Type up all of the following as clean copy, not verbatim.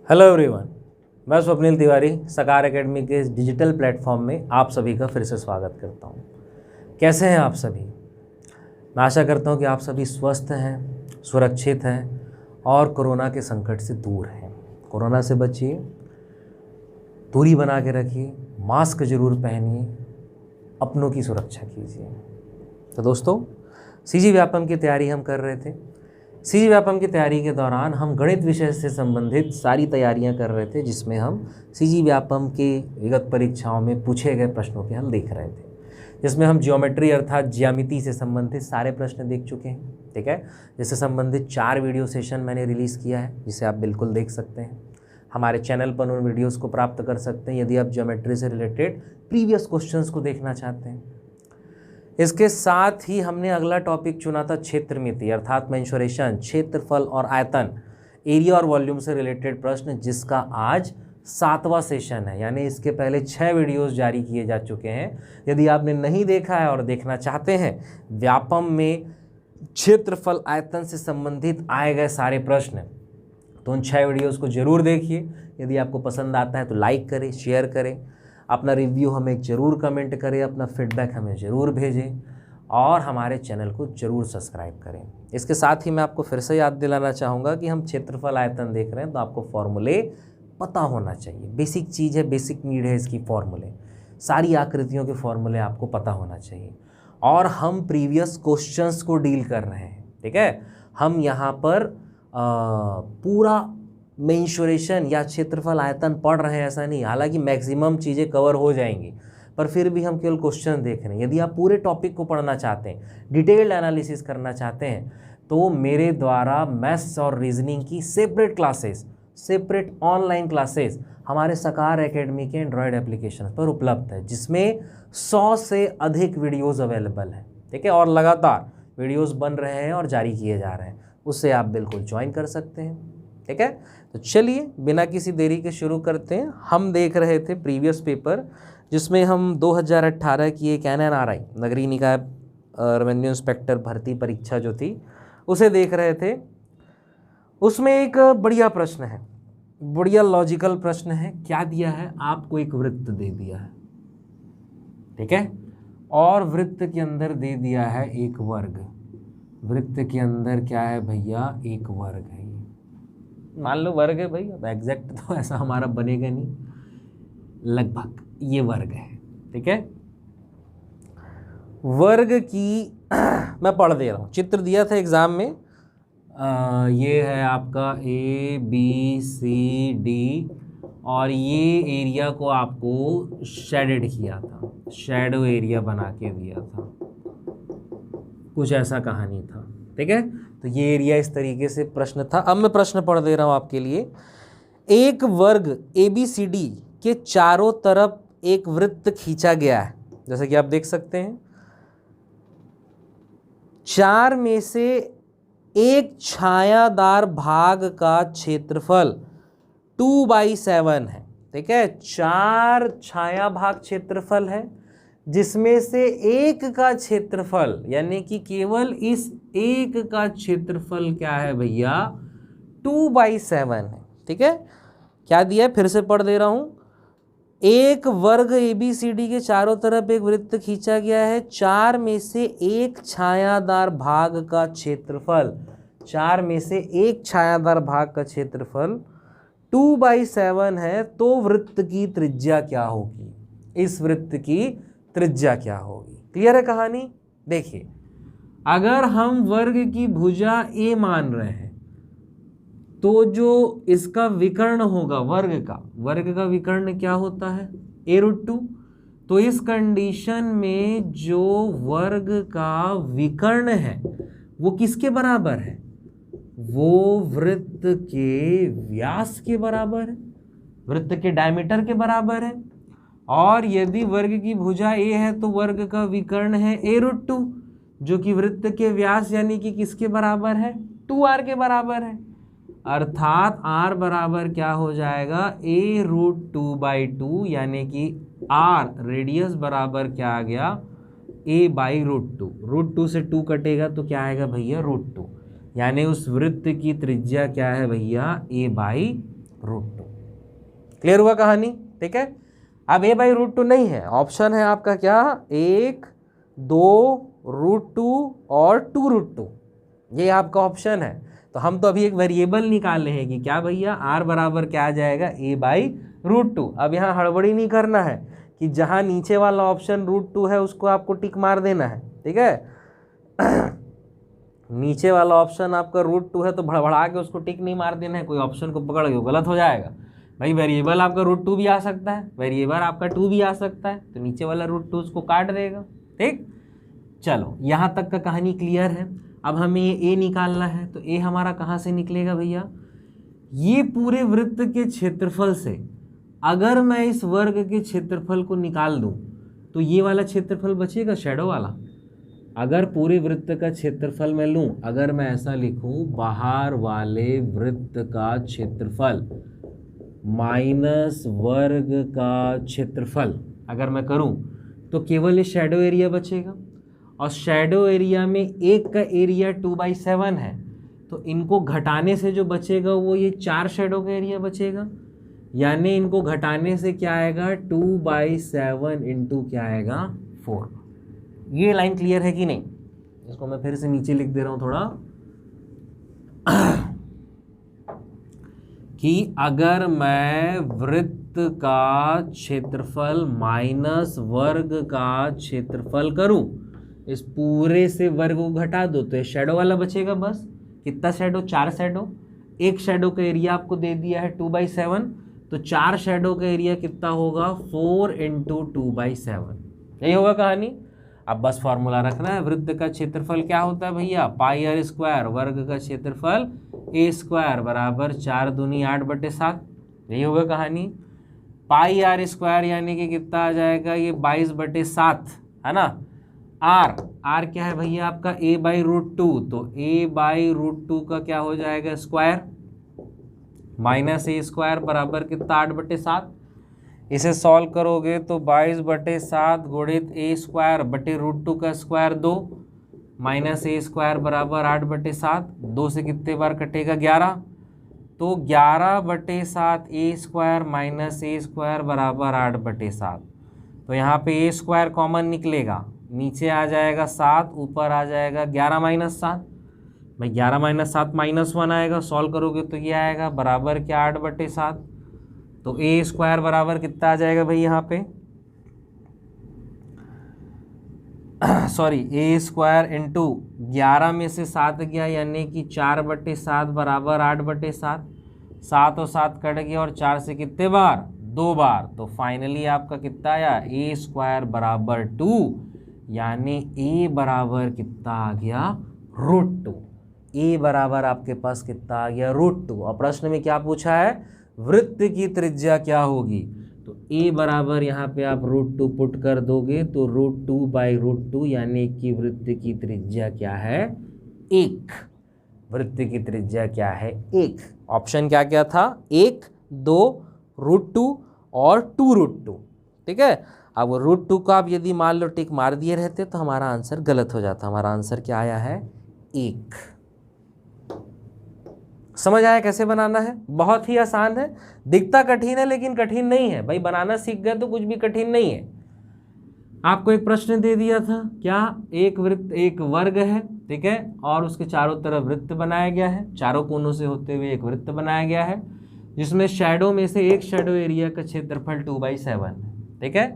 Hello everyone, मैं स्वप्निल तिवारी सकार academy के इस डिजिटल प्लेटफॉर्म में आप सभी का फिर से स्वागत करता हूं। कैसे हैं आप सभी? मैं आशा करता हूं कि आप सभी स्वस्थ हैं, सुरक्षित हैं और कोरोना के संकट से दूर हैं। कोरोना से बचिए, दूरी बना के रखिए, मास्क जरूर पहनिए, अपनों की सुरक्षा कीजिए। तो दोस्तों, सीजी व्यापम की तैयारी हम कर रहे थे। सीजी व्यापम की तैयारी के दौरान हम गणित विषय से संबंधित सारी तैयारियां कर रहे थे, जिसमें हम सीजी व्यापम के विगत परीक्षाओं में पूछे गए प्रश्नों के हल देख रहे थे, जिसमें हम ज्योमेट्री अर्थात ज्यामिति से संबंधित सारे प्रश्न देख चुके हैं। ठीक है, जिससे संबंधित 4 वीडियो सेशन मैंने रिलीज़ किया है, जिसे आप बिल्कुल देख सकते हैं। हमारे चैनल पर उन वीडियोज़ को प्राप्त कर सकते हैं यदि आप ज्योमेट्री से रिलेटेड प्रीवियस क्वेश्चंस को देखना चाहते हैं। इसके साथ ही हमने अगला टॉपिक चुना था क्षेत्रमिति अर्थात मेंसुरेशन, क्षेत्रफल और आयतन, एरिया और वॉल्यूम से रिलेटेड प्रश्न, जिसका आज 7वां सेशन है। यानी इसके पहले 6 वीडियोस जारी किए जा चुके हैं। यदि आपने नहीं देखा है और देखना चाहते हैं व्यापम में क्षेत्रफल आयतन से संबंधित आए गए सारे प्रश्न, तो उन 6 वीडियोज़ को ज़रूर देखिए। यदि आपको पसंद आता है तो लाइक करें, शेयर करें, अपना रिव्यू हमें ज़रूर कमेंट करें, अपना फीडबैक हमें ज़रूर भेजें और हमारे चैनल को ज़रूर सब्सक्राइब करें। इसके साथ ही मैं आपको फिर से याद दिलाना चाहूँगा कि हम क्षेत्रफल आयतन देख रहे हैं, तो आपको फॉर्मूले पता होना चाहिए। बेसिक चीज़ है, बेसिक नीड है इसकी फॉर्मूले। सारी आकृतियों के फॉर्मूले आपको पता होना चाहिए। और हम प्रीवियस क्वेश्चंस को डील कर रहे हैं। ठीक है, हम यहाँ पर पूरा मेंसुरेशन या क्षेत्रफल आयतन पढ़ रहे हैं ऐसा नहीं, हालांकि मैक्सिमम चीज़ें कवर हो जाएंगी, पर फिर भी हम केवल क्वेश्चन देख रहे हैं। यदि आप पूरे टॉपिक को पढ़ना चाहते हैं, डिटेल्ड एनालिसिस करना चाहते हैं, तो मेरे द्वारा मैथ्स और रीजनिंग की separate classes, separate online classes हमारे सकार एकेडमी के एंड्रॉयड एप्लीकेशन पर उपलब्ध है, जिसमें 100 से अधिक वीडियोज़ अवेलेबल हैं। ठीक है, और लगातार वीडियोज़ बन रहे हैं और जारी किए जा रहे हैं, उससे आप बिल्कुल ज्वाइन कर सकते हैं। ठीक है, तो चलिए बिना किसी देरी के शुरू करते हैं। हम देख रहे थे प्रीवियस पेपर, जिसमें हम 2018 की एक NNRI नगरीय निकाय रेवेन्यू इंस्पेक्टर भर्ती परीक्षा जो थी उसे देख रहे थे। उसमें एक बढ़िया प्रश्न है, बढ़िया लॉजिकल प्रश्न है। क्या दिया है? आपको एक वृत्त दे दिया है, ठीक है, और वृत्त के अंदर दे दिया है एक वर्ग। वृत्त के अंदर क्या है भैया? एक वर्ग है। मान लो वर्ग है भाई, अब एग्जैक्ट तो ऐसा हमारा बनेगा नहीं, लगभग ये वर्ग है। ठीक है, वर्ग की मैं पढ़ दे रहा हूँ। चित्र दिया था एग्जाम में, ये है आपका ABCD, और ये एरिया को आपको शेडेड किया था, शैडो एरिया बना के दिया था, कुछ ऐसा कहानी था। ठीक है, तो ये एरिया इस तरीके से प्रश्न था। अब मैं प्रश्न पढ़ दे रहा हूं आपके लिए। एक वर्ग ABCD के चारों तरफ एक वृत्त खींचा गया है, जैसे कि आप देख सकते हैं। 4 में से एक छायादार भाग का क्षेत्रफल 2/7 है। ठीक है, 4 छाया भाग क्षेत्रफल है, जिसमें से एक का क्षेत्रफल, यानी कि केवल इस एक का क्षेत्रफल क्या है भैया? 2/7 है। ठीक है, क्या दिया है? फिर से पढ़ दे रहा हूं। एक वर्ग ABCD के चारों तरफ एक वृत्त खींचा गया है। 4 में से एक छायादार भाग का क्षेत्रफल, 4 में से एक छायादार भाग का क्षेत्रफल 2/7 है। तो वृत्त की त्रिज्या क्या होगी? इस वृत्त की त्रिज्या क्या होगी? क्लियर है कहानी? देखिए, अगर हम वर्ग की भुजा A मान रहे हैं, तो जो इसका विकर्ण होगा वर्ग का विकर्ण क्या होता है? A√2। तो इस कंडीशन में जो वर्ग का विकर्ण है वो किसके बराबर है? वो वृत्त के व्यास के बराबर है, वृत्त के डायमीटर के बराबर है। और यदि वर्ग की भुजा A है तो वर्ग का विकर्ण है A√2, जो कि वृत्त के व्यास यानी कि किसके बराबर है? 2r के बराबर है। अर्थात r बराबर क्या हो जाएगा? A√2/2, यानी कि r रेडियस बराबर क्या आ गया? A/√2। √2 से 2 कटेगा तो क्या आएगा भैया? √2। यानी उस वृत्त की त्रिज्या क्या है भैया? A/√2। √2। क्लियर हुआ कहानी? ठीक है। अब a/√2 नहीं है, ऑप्शन है आपका क्या, 1, 2, √2 और 2√2, ये आपका ऑप्शन है। तो हम तो अभी एक वेरिएबल निकाल रहे हैं कि क्या भैया r बराबर क्या आ जाएगा, a/√2। अब यहाँ हड़बड़ी नहीं करना है कि जहाँ नीचे वाला ऑप्शन √2 है उसको आपको टिक मार देना है, ठीक है। नीचे वाला ऑप्शन आपका √2 है तो भड़बड़ा के उसको टिक नहीं मार देना है, कोई ऑप्शन को पकड़ के गलत हो जाएगा। भाई वेरिएबल आपका √2 भी आ सकता है, वेरिएबल आपका 2 भी आ सकता है, तो नीचे वाला √2 उसको काट देगा। ठीक, चलो यहाँ तक का कहानी क्लियर है। अब हमें ए निकालना है, तो ए हमारा कहाँ से निकलेगा भैया, ये पूरे वृत्त के क्षेत्रफल से अगर मैं इस वर्ग के क्षेत्रफल को निकाल दूं तो ये वाला क्षेत्रफल बचेगा, शैडो वाला। अगर पूरे वृत्त का क्षेत्रफल मैं लूं, अगर मैं ऐसा लिखूं, बाहर वाले वृत्त का क्षेत्रफल माइनस वर्ग का क्षेत्रफल अगर मैं करूं तो केवल ये शैडो एरिया बचेगा, और शैडो एरिया में एक का एरिया 2/7 है, तो इनको घटाने से जो बचेगा वो ये 4 शैडो का एरिया बचेगा। यानी इनको घटाने से क्या आएगा, 2/7 इंटू क्या आएगा, 4। ये लाइन क्लियर है कि नहीं? इसको मैं फिर से नीचे लिख दे रहा हूं थोड़ा कि अगर मैं वृत्त का क्षेत्रफल माइनस वर्ग का क्षेत्रफल करूं, इस पूरे से वर्ग को घटा दो तो ये शैडो वाला बचेगा बस। कितना शैडो, 4 शैडो। एक शैडो का एरिया आपको दे दिया है 2/7, तो 4 शैडो का एरिया कितना होगा, 4 इंटू 2/7। यही होगा कहानी। अब बस फॉर्मूला रखना है, वृत्त का क्षेत्रफल क्या होता है भैया, πr², वर्ग का क्षेत्रफल a² बराबर 4 दूनी 8/7। यही होगा कहानी। πr² यानी कि कितना आ जाएगा, ये 22/7 है ना। r क्या है भैया आपका, a/√2, तो a/√2 का क्या हो जाएगा, स्क्वायर, माइनस a² बराबर कितना, 8/7। इसे सॉल्व करोगे तो 22/7 गुणित a² बटे √2 का स्क्वायर 2, माइनस a² बराबर 8/7। 2 से कितने बार कटेगा, 11, तो 11/7 a² माइनस a² बराबर 8/7। तो यहाँ पे a² कॉमन निकलेगा, नीचे आ जाएगा 7, ऊपर आ जाएगा 11 - 7। भाई 11 - 7 -1 आएगा, सॉल्व करोगे तो ये आएगा बराबर क्या, 8/7। तो a² बराबर कितना आ जाएगा भाई यहाँ पे, सॉरी, a² इंटू 11 में से 7 गया यानी कि 4/7 बराबर 8/7। 7 और 7 कट गया और 4 से कितने बार, 2 बार। तो फाइनली आपका कितना आया, a² बराबर 2, यानी a बराबर कितना आ गया, √2। a बराबर आपके पास कितना आ गया, √2। और प्रश्न में क्या पूछा है, वृत्त की त्रिज्या क्या होगी, तो a बराबर यहाँ पे आप √2 पुट कर दोगे तो √2/√2, यानी कि वृत्त की त्रिज्या क्या है, 1। वृत्त की त्रिज्या क्या है, 1। ऑप्शन क्या क्या था, 1, 2, √2 और 2√2। ठीक है। अब √2 को आप यदि मान लो टिक मार दिए रहते तो हमारा आंसर गलत हो जाता। हमारा आंसर क्या आया है, 1। समझ आया कैसे बनाना है? बहुत ही आसान है, दिखता कठिन है लेकिन कठिन नहीं है भाई, बनाना सीख गए तो कुछ भी कठिन नहीं है। आपको एक प्रश्न दे दिया था, क्या, एक वृत्त, एक वर्ग है, ठीक है, और उसके चारों तरफ वृत्त बनाया गया है, चारों कोनों से होते हुए एक वृत्त बनाया गया है, जिसमें शैडो में से एक शैडो एरिया का क्षेत्रफल 2/7 है। ठीक है,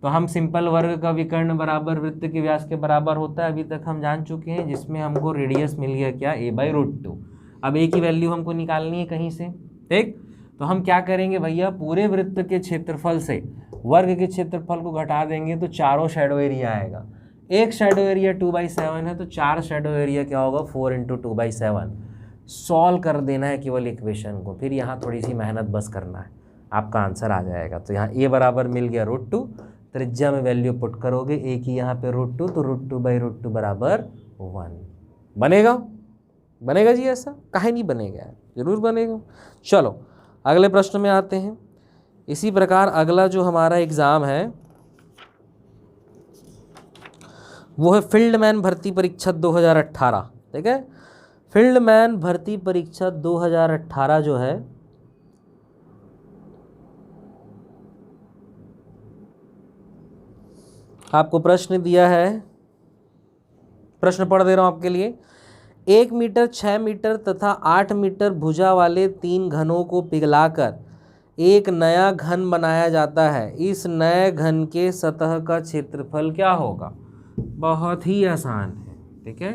तो हम सिंपल वर्ग का विकर्ण बराबर वृत्त के व्यास के बराबर होता है, अभी तक हम जान चुके हैं, जिसमें हमको रेडियस मिल गया क्या, a/√2। अब a की वैल्यू हमको निकालनी है कहीं से। ठीक, तो हम क्या करेंगे भैया, पूरे वृत्त के क्षेत्रफल से वर्ग के क्षेत्रफल को घटा देंगे तो चारों शैडो एरिया आएगा। एक शैडो एरिया 2/7 है तो 4 शैडो एरिया क्या होगा, 4 इंटू 2/7। सॉल्व कर देना है केवल इक्वेशन को, फिर यहाँ थोड़ी सी मेहनत बस करना है, आपका आंसर आ जाएगा। तो यहाँ a बराबर मिल गया √2, त्रिज्या में वैल्यू पुट करोगे a की यहाँ पे √2, तो √2/√2 बराबर 1 बनेगा। बनेगा जी, ऐसा काहे नहीं बनेगा, जरूर बनेगा। चलो अगले प्रश्न में आते हैं। इसी प्रकार अगला जो हमारा एग्ज़ाम है वो है फील्डमैन भर्ती परीक्षा 2018। ठीक है, फील्डमैन भर्ती परीक्षा 2018 जो है आपको प्रश्न दिया है, प्रश्न पढ़ दे रहा हूं आपके लिए। 1 मीटर, 6 मीटर तथा 8 मीटर भुजा वाले 3 घनों को पिघलाकर एक नया घन बनाया जाता है। इस नए घन के सतह का क्षेत्रफल क्या होगा? बहुत ही आसान है, ठीक है।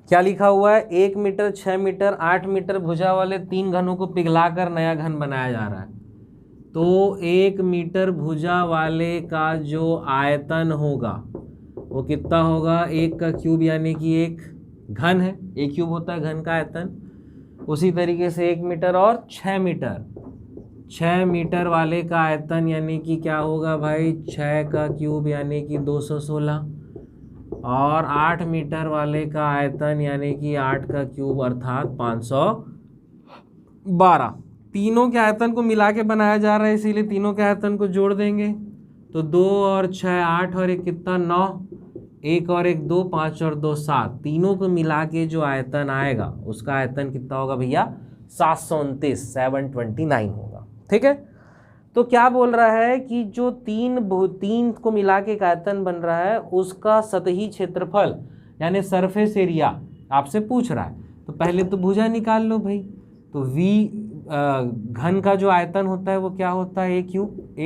क्या लिखा हुआ है? 1 मीटर, 6 मीटर, 8 मीटर भुजा वाले 3 घनों को पिघलाकर नया घन बनाया जा रहा है। तो 1 मीटर भुजा वाले का जो आयतन होगा वो कितना होगा? 1 का क्यूब, यानी कि 1 घन है, 1 क्यूब होता है घन का आयतन। उसी तरीके से 1 मीटर और 6 मीटर, 6 मीटर वाले का आयतन यानी कि क्या होगा भाई? 6 का क्यूब यानी कि 216, और 8 मीटर वाले का आयतन यानी कि 8 का क्यूब अर्थात 512। तीनों के आयतन को मिला के बनाया जा रहा है, इसीलिए तीनों के आयतन को जोड़ देंगे तो 2 और 6 8 और 1 कितना? 9, 1 और 1 2, 5 और 2 7। तीनों को मिला के जो आयतन आएगा उसका आयतन कितना होगा भैया? 729 होगा, ठीक है। तो क्या बोल रहा है कि जो तीन को मिला के आयतन बन रहा है उसका सतही क्षेत्रफल यानी सरफेस एरिया आपसे पूछ रहा है। तो पहले तो भुजा निकाल लो भाई। तो V घन का जो आयतन होता है वो क्या होता है? A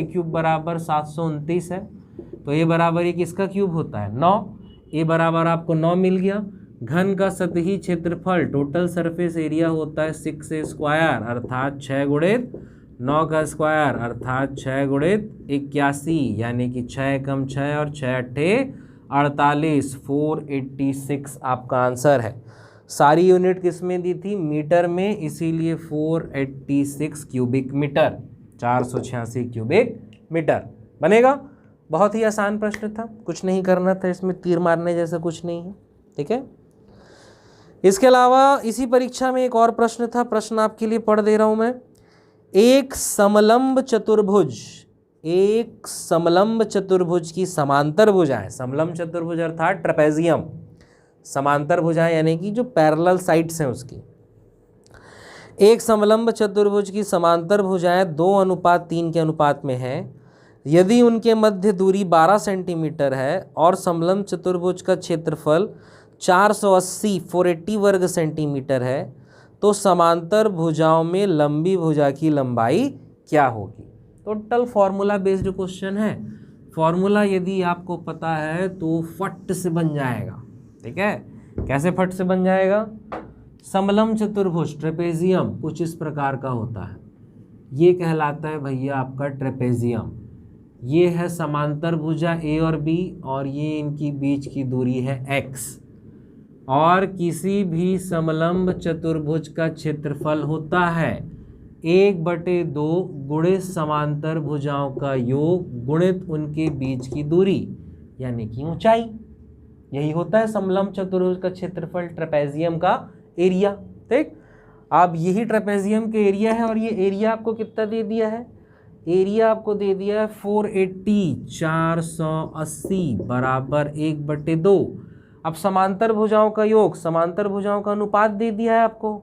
क्यूब बराबर 729 है। तो A बराबर ये किसका क्यूब होता है? 9। A बराबर आपको 9 मिल गया। घन का सतही क्षेत्रफल टोटल सरफेस एरिया होता है 6 स्क्वायर अर्थात 6 गुणित 9 का स्क्वायर अर्थात 6 गुणित 81, यानी कि 6 कम 6 और 6 अट्ठे 48, 486 आपका आंसर है। सारी यूनिट किस में दी थी? मीटर में, इसीलिए 486 क्यूबिक मीटर, 486 क्यूबिक मीटर बनेगा। बहुत ही आसान प्रश्न था, कुछ नहीं करना था इसमें, तीर मारने जैसा कुछ नहीं है, ठीक है। इसके अलावा इसी परीक्षा में एक और प्रश्न था, प्रश्न आपके लिए पढ़ दे रहा हूं मैं। एक समलंब चतुर्भुज की समांतर भुजाएं, समलंब चतुर्भुज अर्थात ट्रेपेजियम, समांतर भुजाएं यानी कि जो पैरेलल साइड्स हैं उसकी। एक समलंब चतुर्भुज की समांतर भुजाएं 2:3 के अनुपात में है। यदि उनके मध्य दूरी 12 सेंटीमीटर है और समलंब चतुर्भुज का क्षेत्रफल 480 वर्ग सेंटीमीटर है, तो समांतर भुजाओं में लंबी भुजा की लंबाई क्या होगी? टोटल फॉर्मूला बेस्ड क्वेश्चन है। फॉर्मूला यदि आपको पता है तो फट से बन जाएगा, ठीक है। कैसे फट से बन जाएगा? समलंब चतुर्भुज ट्रेपेजियम कुछ इस प्रकार का होता है, ये कहलाता है भैया आपका ट्रेपेजियम। ये है समांतर भुजा A और B, और ये इनकी बीच की दूरी है x। और किसी भी समलंब चतुर्भुज का क्षेत्रफल होता है 1/2 गुणित समांतर भुजाओं का योग गुणित उनके बीच की दूरी यानी कि ऊंचाई। यही होता है समलंब चतुर्भुज का क्षेत्रफल, ट्रेपेजियम का एरिया, ठीक। अब यही ट्रेपेजियम के एरिया है, और ये एरिया आपको कितना दे दिया है? एरिया आपको दे दिया है 480 बराबर 1/2। अब समांतर भुजाओं का योग, समांतर भुजाओं का अनुपात दे दिया है आपको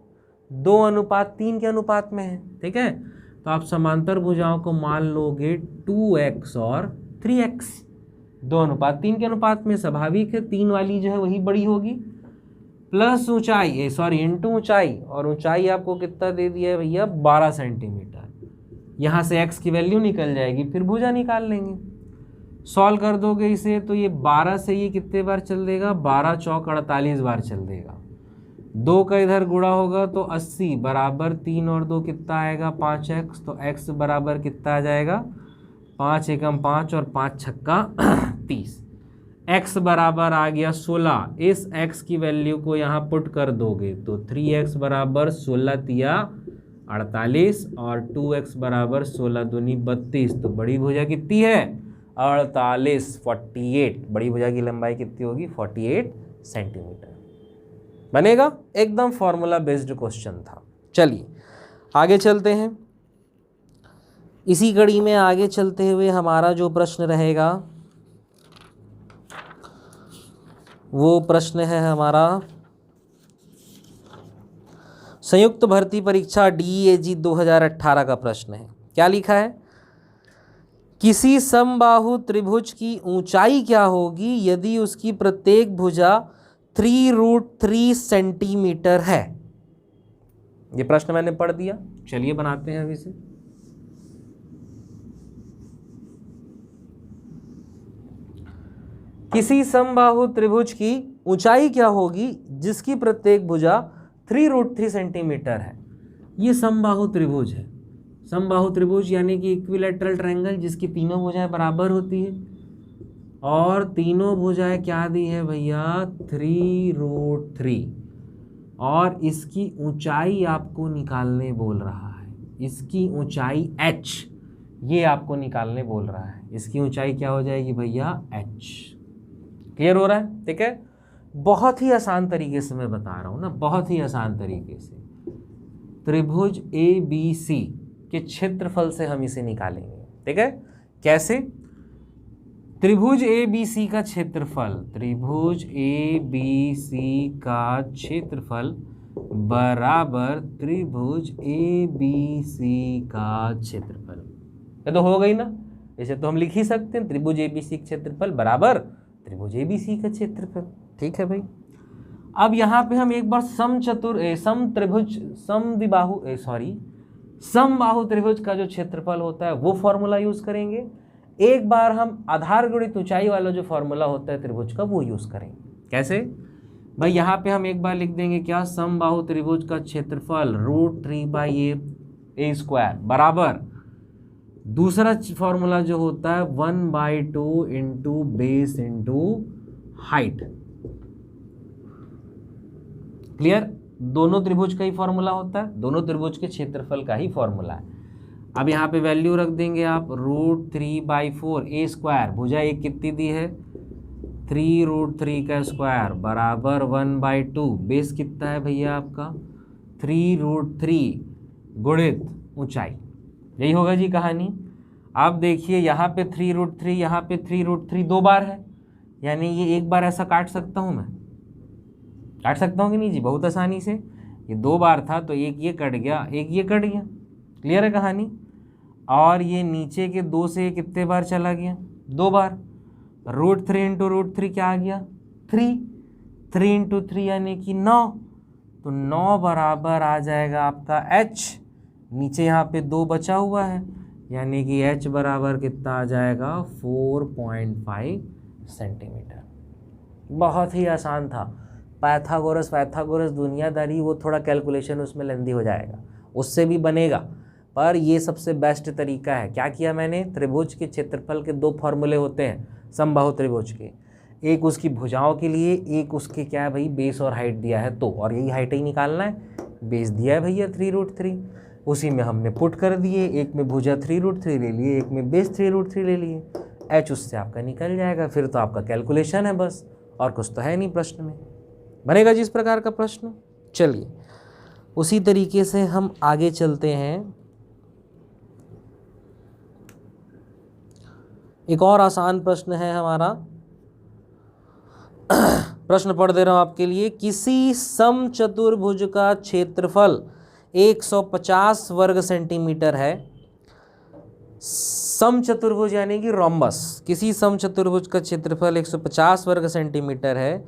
2:3 के अनुपात में है, ठीक है। तो आप समांतर भुजाओं को मान लोगे 2x और 3x, 2:3 के अनुपात में। स्वाभाविक है 3 वाली जो है वही बड़ी होगी, प्लस ऊंचाई इंटू ऊंचाई, और ऊंचाई आपको कितना दे दिया है भैया? 12 सेंटीमीटर। यहाँ से x की वैल्यू निकल जाएगी, फिर भुजा निकाल लेंगे। सॉल्व कर दोगे इसे तो ये 12 से ये कितने बार चल देगा? 12 चौक 48 बार चल देगा। 2 का इधर गुणा होगा तो 80 बराबर 3 और 2 कितना आएगा? 5x। तो x बराबर कितना आ जाएगा? 5 एकम 5 और 5 छक्का 30। x बराबर आ गया 16। इस x की वैल्यू को यहाँ पुट कर दोगे तो 3x बराबर 16 तिया 48 और 2x बराबर 16 दूनी 32। तो बड़ी भुजा कितनी है? 48 बड़ी भुजा की लंबाई कितनी होगी? 48 सेंटीमीटर बनेगा। एकदम फॉर्मूला बेस्ड क्वेश्चन था। चलिए आगे चलते हैं। इसी कड़ी में आगे चलते हुए हमारा जो प्रश्न रहेगा वो प्रश्न है हमारा संयुक्त भर्ती परीक्षा DEAG 2018 का प्रश्न है। क्या लिखा है? किसी समबाहु त्रिभुज की ऊंचाई क्या होगी यदि उसकी प्रत्येक भुजा 3√3 सेंटीमीटर है। ये प्रश्न मैंने पढ़ दिया, चलिए बनाते हैं अभी से। किसी समबाहु त्रिभुज की ऊंचाई क्या होगी जिसकी प्रत्येक भुजा 3√3 सेंटीमीटर है। ये समबाहु त्रिभुज है। समबाहु त्रिभुज यानी कि इक्विलैटरल ट्रायंगल जिसकी तीनों भुजाएं बराबर होती है और तीनों भुजाएं क्या दी है भैया 3√3 और इसकी ऊंचाई आपको निकालने बोल रहा है। इसकी ऊंचाई h ये आपको निकालने बोल रहा है। इसकी ऊंचाई क्या हो जाएगी भैया h। क्लियर हो रहा है? ठीक है, बहुत ही आसान तरीके से मैं बता रहा हूँ ना, बहुत ही आसान तरीके से। त्रिभुज ABC के क्षेत्रफल से हम इसे निकालेंगे। ठीक है, कैसे? त्रिभुज ABC का क्षेत्रफल, त्रिभुज ABC का क्षेत्रफल बराबर त्रिभुज ABC का क्षेत्रफल। ये तो हो गई ना, इसे तो हम लिख ही सकते हैं, त्रिभुज ABC का क्षेत्रफल बराबर त्रिभुज ABC का क्षेत्रफल। ठीक है भाई, अब यहाँ पे हम एक बार समबाहु त्रिभुज का जो क्षेत्रफल होता है वो फॉर्मूला यूज करेंगे। एक बार हम आधार गुणित ऊंचाई वाला जो फॉर्मूला होता है त्रिभुज का वो यूज करेंगे। कैसे भाई? यहाँ पे हम एक बार लिख देंगे क्या, समबाहु त्रिभुज का क्षेत्रफल √3/a² बराबर दूसरा फॉर्मूला जो होता है 1/2 into base into height. Clear? दोनों त्रिभुज का ही फॉर्मूला होता है, दोनों त्रिभुज के क्षेत्रफल का ही फॉर्मूला है। अब यहाँ पे वैल्यू रख देंगे आप √3/4 a²। भुजा एक कितनी दी है 3√3² बराबर 1/2। बेस कितना है भैया आपका 3√3 गुणित ऊंचाई। यही होगा जी कहानी। आप देखिए यहाँ पे 3√3, यहाँ पे 3√3 दो बार है, यानी ये एक बार ऐसा काट सकता हूँ, मैं काट सकता हूँ कि नहीं जी? बहुत आसानी से। ये दो बार था तो एक ये कट गया, एक ये कट गया। क्लियर है कहानी? और ये नीचे के 2 से कितने बार चला गया? 2 बार। √3 इंटू √3 क्या आ गया 3, 3 इंटू 3 यानी कि 9, तो 9 बराबर आ जाएगा आपका h। नीचे यहाँ पे 2 बचा हुआ है यानी कि h बराबर कितना आ जाएगा 4.5 सेंटीमीटर। बहुत ही आसान था। पाइथागोरस दुनियादारी, वो थोड़ा कैलकुलेशन उसमें लेंदी हो जाएगा, उससे भी बनेगा, पर ये सबसे बेस्ट तरीका है। क्या किया मैंने, त्रिभुज के क्षेत्रफल के 2 फॉर्मूले होते हैं समबाहु त्रिभुज के, एक उसकी भुजाओं के लिए, एक उसके क्या है भाई बेस और हाइट दिया है तो, और यही हाइट ही निकालना है। बेस दिया है भैया 3√3, उसी में हमने पुट कर दिए, एक में भुजा 3√3 ले लिए, एक में बेस 3√3 ले लिए, h उससे आपका निकल जाएगा। फिर तो आपका कैलकुलेशन है बस, और कुछ तो है नहीं प्रश्न में। बनेगा जिस प्रकार का प्रश्न। चलिए उसी तरीके से हम आगे चलते हैं। एक और आसान प्रश्न है हमारा, प्रश्न पढ़ दे रहा हूं आपके लिए। किसी समचतुर्भुज का क्षेत्रफल 150 वर्ग सेंटीमीटर है। समचतुर्भुज यानी कि रोम्बस। किसी समचतुर्भुज का क्षेत्रफल 150 वर्ग सेंटीमीटर है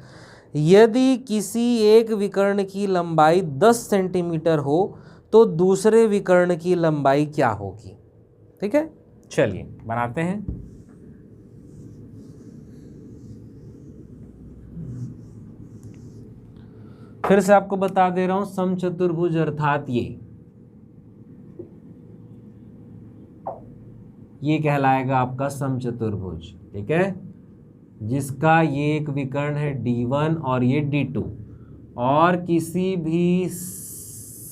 यदि किसी एक विकर्ण की लंबाई 10 सेंटीमीटर हो तो दूसरे विकर्ण की लंबाई क्या होगी। ठीक है, चलिए बनाते हैं। फिर से आपको बता दे रहा हूं, समचतुर्भुज अर्थात ये कहलाएगा आपका समचतुर्भुज। ठीक है, जिसका ये एक विकर्ण है D1 और ये D2, और किसी भी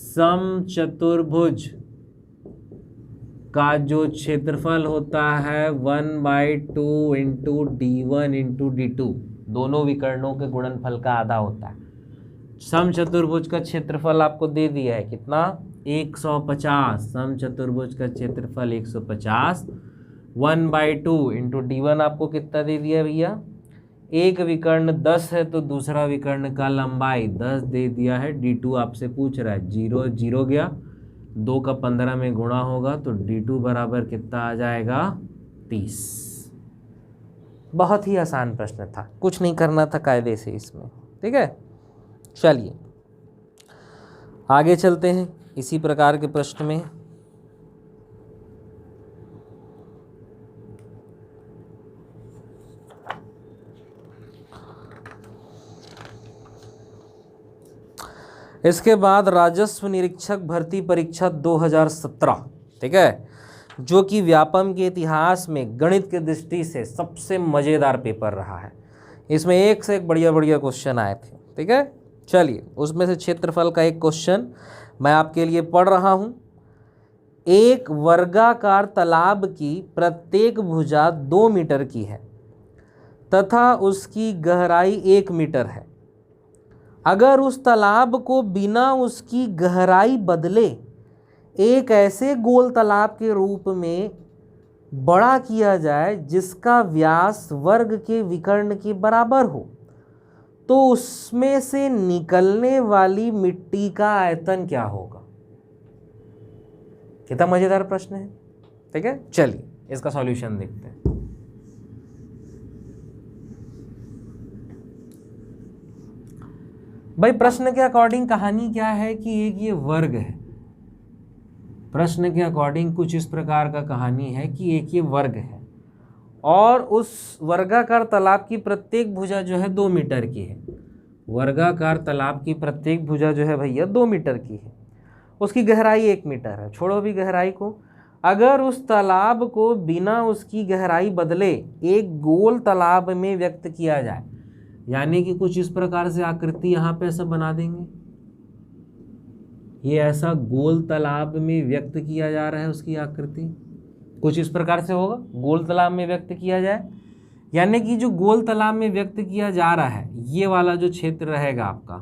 समचतुर्भुज का जो क्षेत्रफल होता है 1/2 इंटू D1 इंटू D2, दोनों विकर्णों के गुणनफल का आधा होता है। समचतुर्भुज का क्षेत्रफल आपको दे दिया है कितना 150। समचतुर्भुज का क्षेत्रफल 150, 1/2 इंटू D1 आपको कितना दे दिया भैया एक विकर्ण 10 है तो दूसरा विकर्ण का लंबाई 10 दे दिया है। D2 आपसे पूछ रहा है, 0 0 गया, 2 का 15 में गुणा होगा तो D2 बराबर कितना आ जाएगा, 30। बहुत ही आसान प्रश्न था, कुछ नहीं करना था कायदे से इसमें, ठीक है। चलिए आगे चलते हैं इसी प्रकार के प्रश्न में। इसके बाद राजस्व निरीक्षक भर्ती परीक्षा 2017, ठीक है, जो कि व्यापम के इतिहास में गणित की दृष्टि से सबसे मज़ेदार पेपर रहा है। इसमें एक से एक बढ़िया बढ़िया क्वेश्चन आए थे, ठीक है। चलिए उसमें से क्षेत्रफल का एक क्वेश्चन मैं आपके लिए पढ़ रहा हूँ। एक वर्गाकार तालाब की प्रत्येक भुजा 2 मीटर की है तथा उसकी गहराई 1 मीटर है। अगर उस तालाब को बिना उसकी गहराई बदले एक ऐसे गोल तालाब के रूप में बड़ा किया जाए जिसका व्यास वर्ग के विकर्ण के बराबर हो, तो उसमें से निकलने वाली मिट्टी का आयतन क्या होगा। कितना मजेदार प्रश्न है, ठीक है। चलिए इसका सॉल्यूशन देखते हैं। भाई प्रश्न के अकॉर्डिंग कहानी क्या है कि एक ये वर्ग है। प्रश्न के अकॉर्डिंग कुछ इस प्रकार का कहानी है कि एक ये वर्ग है और उस वर्गाकार तालाब की प्रत्येक भुजा जो है 2 मीटर की है। वर्गाकार तालाब की प्रत्येक भुजा जो है भैया 2 मीटर की है, उसकी गहराई 1 मीटर है। छोड़ो भी गहराई को, अगर उस तालाब को बिना उसकी गहराई बदले एक गोल तालाब में व्यक्त किया जाए, यानी कि कुछ इस प्रकार से आकृति यहाँ पे ऐसा बना देंगे, ये ऐसा गोल तालाब में व्यक्त किया जा रहा है, उसकी आकृति कुछ इस प्रकार से होगा, गोल तालाब में व्यक्त किया जाए। यानी कि जो गोल तालाब में व्यक्त किया जा रहा है ये वाला जो क्षेत्र रहेगा आपका,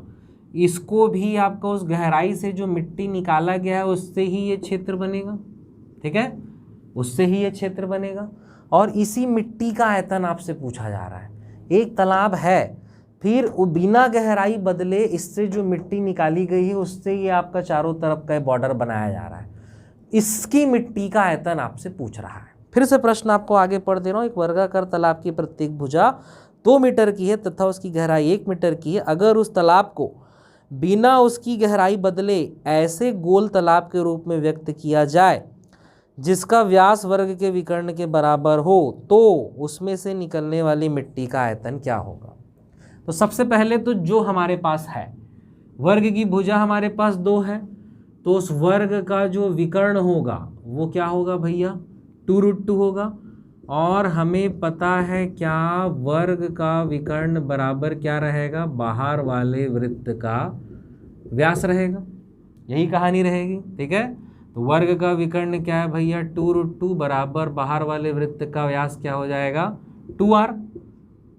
इसको भी आपका उस गहराई से जो मिट्टी निकाला गया है उससे ही ये क्षेत्र बनेगा, ठीक है, उससे ही ये क्षेत्र बनेगा। और इसी मिट्टी का आयतन आपसे पूछा जा रहा है। एक तालाब है, फिर वो बिना गहराई बदले इससे जो मिट्टी निकाली गई है उससे ये आपका चारों तरफ का बॉर्डर बनाया जा रहा है, इसकी मिट्टी का आयतन आपसे पूछ रहा है। फिर से प्रश्न आपको आगे पढ़ दे रहा हूँ। एक वर्गाकार तालाब की प्रत्येक भुजा 2 मीटर की है तथा उसकी गहराई 1 मीटर की है। अगर उस तालाब को बिना उसकी गहराई बदले ऐसे गोल तालाब के रूप में व्यक्त किया जाए जिसका व्यास वर्ग के विकर्ण के बराबर हो, तो उसमें से निकलने वाली मिट्टी का आयतन क्या होगा। तो सबसे पहले तो जो हमारे पास है, वर्ग की भुजा हमारे पास 2 है, तो उस वर्ग का जो विकर्ण होगा वो क्या होगा भैया, 2√2 होगा। और हमें पता है क्या, वर्ग का विकर्ण बराबर क्या रहेगा, बाहर वाले वृत्त का व्यास रहेगा। यही कहानी रहेगी, ठीक है। तो वर्ग का विकर्ण क्या है भैया, 2√2 बराबर बाहर वाले वृत्त का व्यास क्या हो जाएगा, 2r।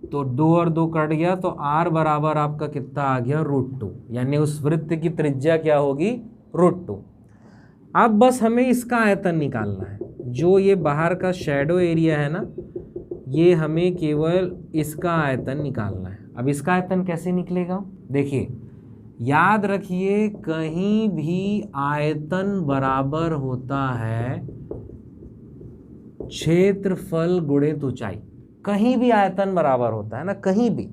तो 2 और 2 कट गया तो r बराबर आपका कितना आ गया, √2। यानी उस वृत्त की त्रिज्या क्या होगी, √2। अब बस हमें इसका आयतन निकालना है। जो ये बाहर का शैडो एरिया है ना, ये हमें केवल इसका आयतन निकालना है। अब इसका आयतन कैसे निकलेगा, देखिए याद रखिए, कहीं भी आयतन बराबर होता है क्षेत्रफल गुणित ऊंचाई। कहीं भी आयतन बराबर होता है ना, कहीं भी।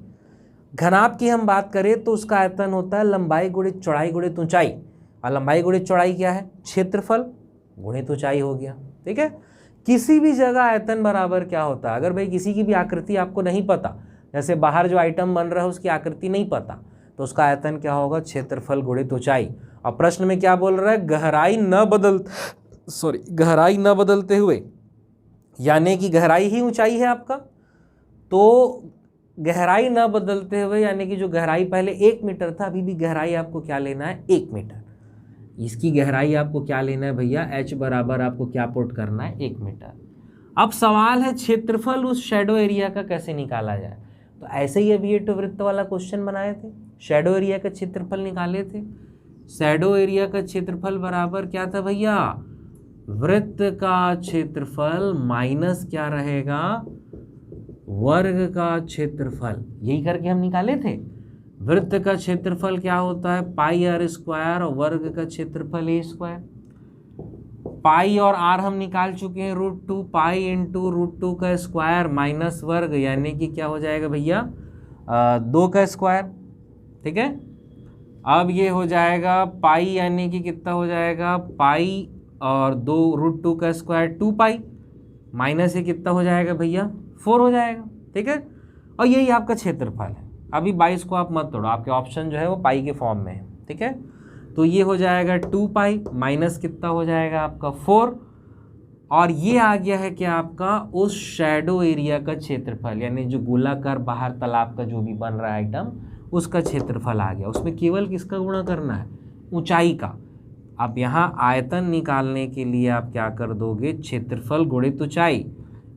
घनाभ की हम बात करें तो उसका आयतन होता है लंबाई गुणित चौड़ाई गुणित ऊंचाई। और लंबाई गुणित चौड़ाई क्या है, क्षेत्रफल गुणित ऊंचाई हो गया, ठीक है। किसी भी जगह आयतन बराबर क्या होता है, अगर भाई किसी की भी आकृति आपको नहीं पता, जैसे बाहर जो आइटम बन रहा है उसकी आकृति नहीं पता, तो उसका आयतन क्या होगा, क्षेत्रफल गुणित ऊंचाई। और प्रश्न में क्या बोल रहा है, गहराई न बदलते हुए, यानी कि गहराई ही ऊंचाई है आपका, तो गहराई न बदलते हुए, यानी कि जो गहराई पहले 1 मीटर था, अभी भी गहराई आपको क्या लेना है, 1 मीटर। इसकी गहराई आपको क्या लेना है भैया, h बराबर आपको क्या पुट करना है, 1 मीटर। अब सवाल है क्षेत्रफल उस शैडो एरिया का कैसे निकाला जाए। तो ऐसे ही अभी ये वृत्त वाला क्वेश्चन बनाए थे, शैडो एरिया का क्षेत्रफल निकाले थे। शैडो एरिया का क्षेत्रफल बराबर क्या था भैया, वृत्त का क्षेत्रफल माइनस क्या रहेगा, वर्ग का क्षेत्रफल, यही करके हम निकाले थे। वृत्त का क्षेत्रफल क्या होता है, पाई आर स्क्वायर, और वर्ग का क्षेत्रफल ए स्क्वायर। पाई और आर हम निकाल चुके हैं, √2 पाई इंटू √2 का स्क्वायर माइनस वर्ग, यानी कि क्या हो जाएगा भैया 2 का स्क्वायर। ठीक है, अब ये हो जाएगा पाई, यानी कि कितना हो जाएगा पाई और 2 √2 का स्क्वायर 2 पाई, माइनस ये कितना हो जाएगा भैया 4 हो जाएगा। ठीक है, और यही आपका क्षेत्रफल है। अभी 22 को आप मत तोड़ो, आपके ऑप्शन जो है वो पाई के फॉर्म में है। ठीक है, तो ये हो जाएगा 2 पाई माइनस कितना हो जाएगा आपका 4, और ये आ गया है क्या आपका उस शैडो एरिया का क्षेत्रफल, यानी जो गोलाकार बाहर तालाब का जो भी बन रहा है आइटम, उसका क्षेत्रफल आ गया। उसमें केवल किसका गुणा करना है, ऊंचाई का। अब यहाँ आयतन निकालने के लिए आप क्या कर दोगे, क्षेत्रफल गुणित ऊंचाई,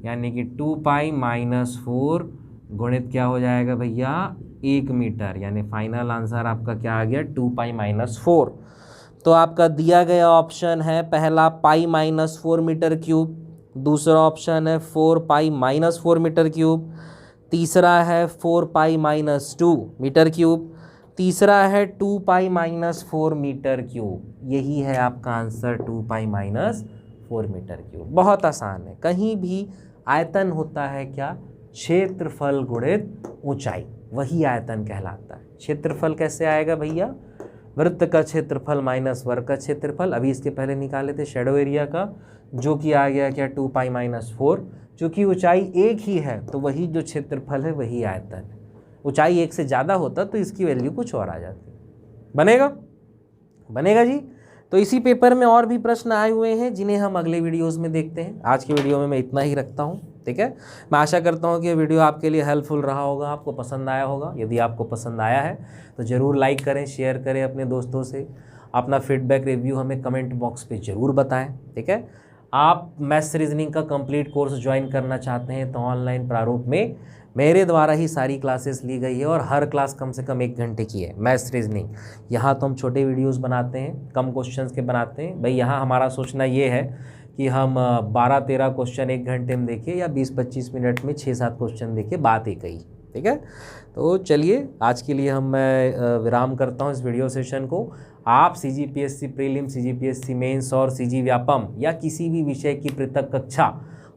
यानी कि 2 पाई माइनस 4 गुणित क्या हो जाएगा भैया 1 मीटर, यानी फाइनल आंसर आपका क्या आ गया 2 पाई माइनस 4। तो आपका दिया गया ऑप्शन है पहला पाई माइनस 4 मीटर क्यूब, दूसरा ऑप्शन है 4 पाई माइनस 4 मीटर क्यूब, तीसरा है 4 पाई माइनस 2 मीटर क्यूब, तीसरा है 2 पाई माइनस 4 मीटर क्यूब। यही है आपका answer 2 pi minus 4 metre cube. बहुत आसान है, कहीं भी आयतन होता है क्या, क्षेत्रफल गुणित ऊंचाई, वही आयतन कहलाता है। क्षेत्रफल कैसे आएगा भैया, वृत्त का क्षेत्रफल माइनस वर्ग का क्षेत्रफल, अभी इसके पहले निकाले थे शैडो एरिया का, जो कि आ गया क्या 2 पाई माइनस 4। चूँकि ऊंचाई एक ही है तो वही जो क्षेत्रफल है वही आयतन है। ऊंचाई एक से ज़्यादा होता तो इसकी वैल्यू कुछ और आ जाती। बनेगा, बनेगा जी। तो इसी पेपर में और भी प्रश्न आए हुए हैं जिन्हें हम अगले वीडियोज़ में देखते हैं। आज की वीडियो में मैं इतना ही रखता हूँ। ठीक है, मैं आशा करता हूँ कि ये वीडियो आपके लिए हेल्पफुल रहा होगा, आपको पसंद आया होगा। यदि आपको पसंद आया है तो ज़रूर लाइक करें, शेयर करें अपने दोस्तों से। अपना फीडबैक रिव्यू हमें कमेंट बॉक्स पे ज़रूर बताएं। ठीक है, आप मैथ्स रीजनिंग का कंप्लीट कोर्स ज्वाइन करना चाहते हैं तो ऑनलाइन प्रारूप में मेरे द्वारा ही सारी क्लासेस ली गई है, और हर क्लास कम से कम 1 घंटे की है। मैथ्स रीजनिंग यहाँ तो हम छोटे वीडियोस बनाते हैं, कम क्वेश्चंस के बनाते हैं भाई। यहाँ हमारा सोचना ये है कि हम 12-13 क्वेश्चन 1 घंटे में देखें, या 20-25 मिनट में 6-7 क्वेश्चन देखें, बात एक ही। ठीक है, तो चलिए आज के लिए मैं विराम करता हूँ इस वीडियो सेशन को। आप CGPSC प्रीलिम, CGPSC मेंस और CG व्यापम या किसी भी विषय की पृथक कक्षा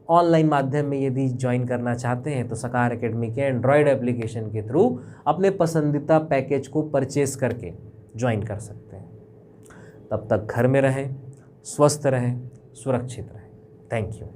ऑनलाइन माध्यम में यदि ज्वाइन करना चाहते हैं तो सकार एकेडमी के एंड्रॉयड एप्लीकेशन के थ्रू अपने पसंदीदा पैकेज को परचेस करके ज्वाइन कर सकते हैं। तब तक घर में रहें, स्वस्थ रहें, सुरक्षित रहें। Thank you.